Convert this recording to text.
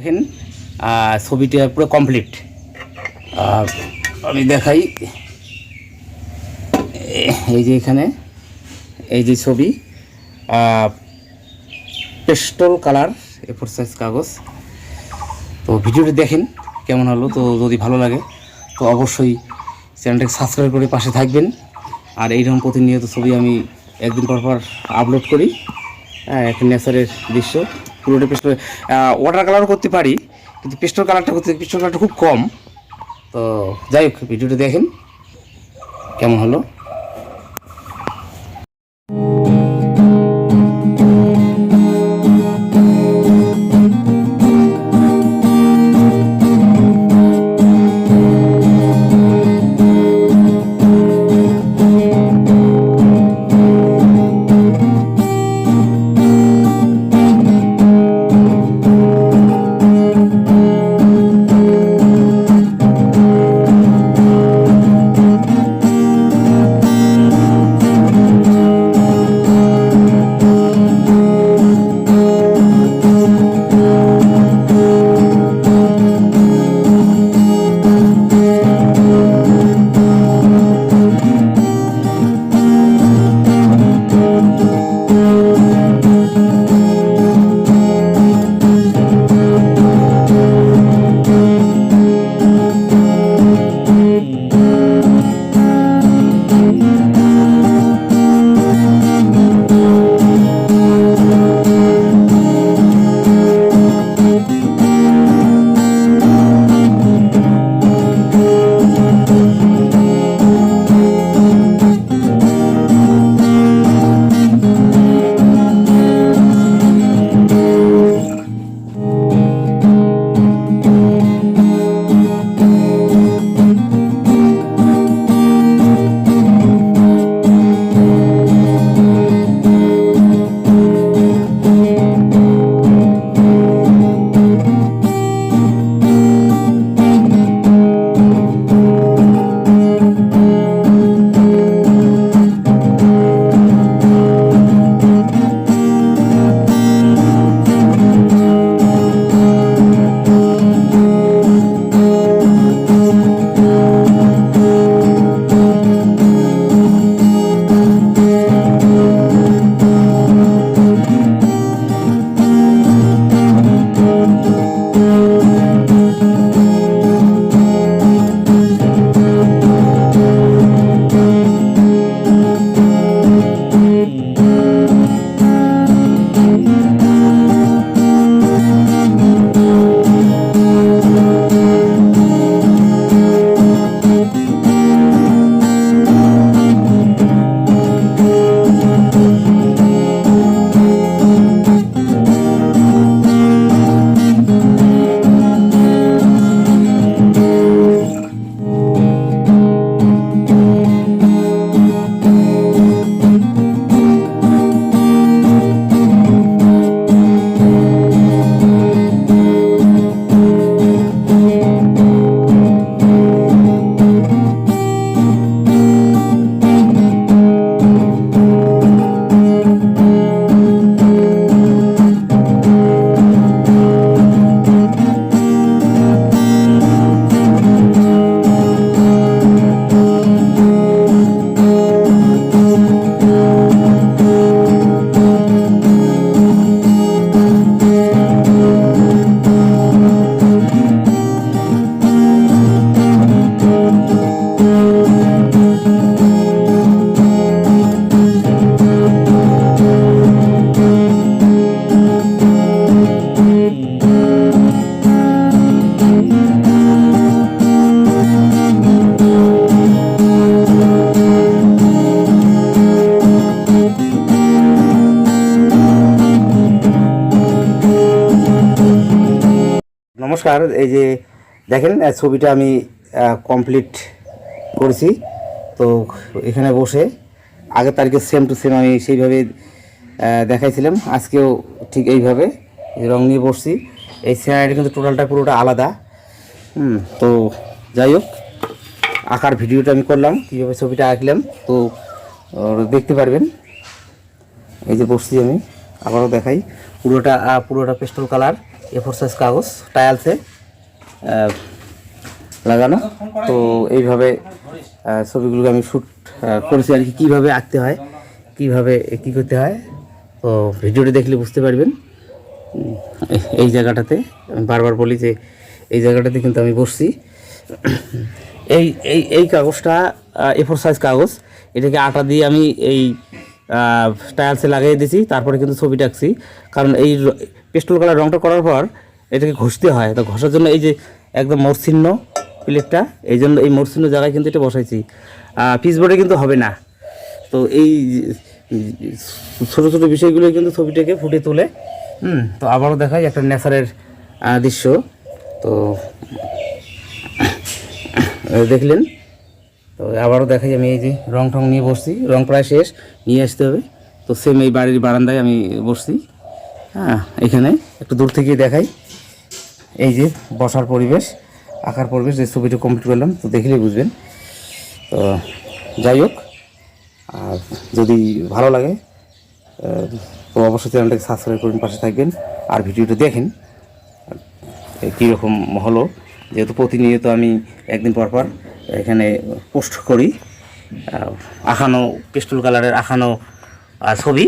দেখেন ছবিটা পুরো কমপ্লিট। আমি দেখাই, এই যে এখানে এই যে ছবি, পেস্টল কালার A4 সাইজ কাগজ। তো ভিডিওটি দেখেন কেমন হলো। তো যদি ভালো লাগে তো অবশ্যই চ্যানেলটাকে সাবস্ক্রাইব করে পাশে থাকবেন। আর এইরকম প্রতিনিয়ত ছবি আমি একদিন পর পর আপলোড করি। একটা নেচারের দৃশ্য পুরোটা পেস্টল, ওয়াটার কালারও করতে পারি, কিন্তু পেস্টল কালারটা খুব কম। তো যাই হোক, ভিডিওটা দেখেন কেমন হলো। নমস্কার, এই যে দেখেন ছবিটা আমি কমপ্লিট করেছি। তো এখানে বসে আগের তারিখে সেম টু সেম আমি সেইভাবে দেখাইছিলাম, আজকেও ঠিক এইভাবে রং নিয়ে বসছি। এই সিনারিটা কিন্তু টোটালটা পুরোটা আলাদা। তো যাই হোক, আঁকার ভিডিওটা আমি করলাম, কীভাবে ছবিটা আঁকলাম তো দেখতে পারবেন। এই যে বসছি আমি, আবারও দেখাই, পুরোটা পেস্টল কালার A4 সাইজ কাগজ টাইলসে লাগানো। তো এইভাবে ছবিগুলোকে আমি শ্যুট করেছি আর কি, কীভাবে আঁকতে হয়, কীভাবে কী করতে হয়। তো ভিডিওটি দেখলে বুঝতে পারবেন। এই জায়গাটাতে আমি বারবার বলি যে এই জায়গাটাতে কিন্তু আমি বসছি। এই এই এই কাগজটা A4 সাইজ কাগজ, এটাকে আটা দিয়ে আমি এই টাইলসে লাগিয়ে দিয়েছি, তারপরে কিন্তু ছবিটা আঁকছি। কারণ এই পেস্টেল কালার রঙটা করার পর এটাকে ঘষতে হয়, তো ঘষার জন্য এই যে একদম মরচিহ্ন প্লেটটা, এই জন্য এই মরচিহ্ন জায়গায় কিন্তু এটা বসাইছি। পিচবোর্ডে কিন্তু হবে না। তো এই ছোটো ছোটো বিষয়গুলো কিন্তু ছবিটাকে ফুটে তোলে। তো আবারও দেখাই একটা নেচারের দৃশ্য। তো দেখলেন, তো আবারও দেখাই আমি এই যে রং টং নিয়ে বসছি, রং প্রায় শেষ, নিয়ে আসতে হবে। তো সেম এই বাড়ির বারান্দায় আমি বসছি। হ্যাঁ, এখানে একটু দূর থেকে দেখাই এই যে বসার পরিবেশ, আঁকার পরিবেশ, যে ছবিটা কমপ্লিট করলাম। তো দেখলেই বুঝবেন। তো যাই হোক, আর যদি ভালো লাগে তো অবশ্যই চ্যানেলটাকে সাবস্ক্রাইব করুন, পাশে থাকবেন। আর ভিডিওটা দেখেন কীরকম হলো, যেহেতু প্রতিনিয়ত আমি একদিন পর পর এখানে পোস্ট করি আঁকানো পেস্টেল কালারের আঁকানো ছবি।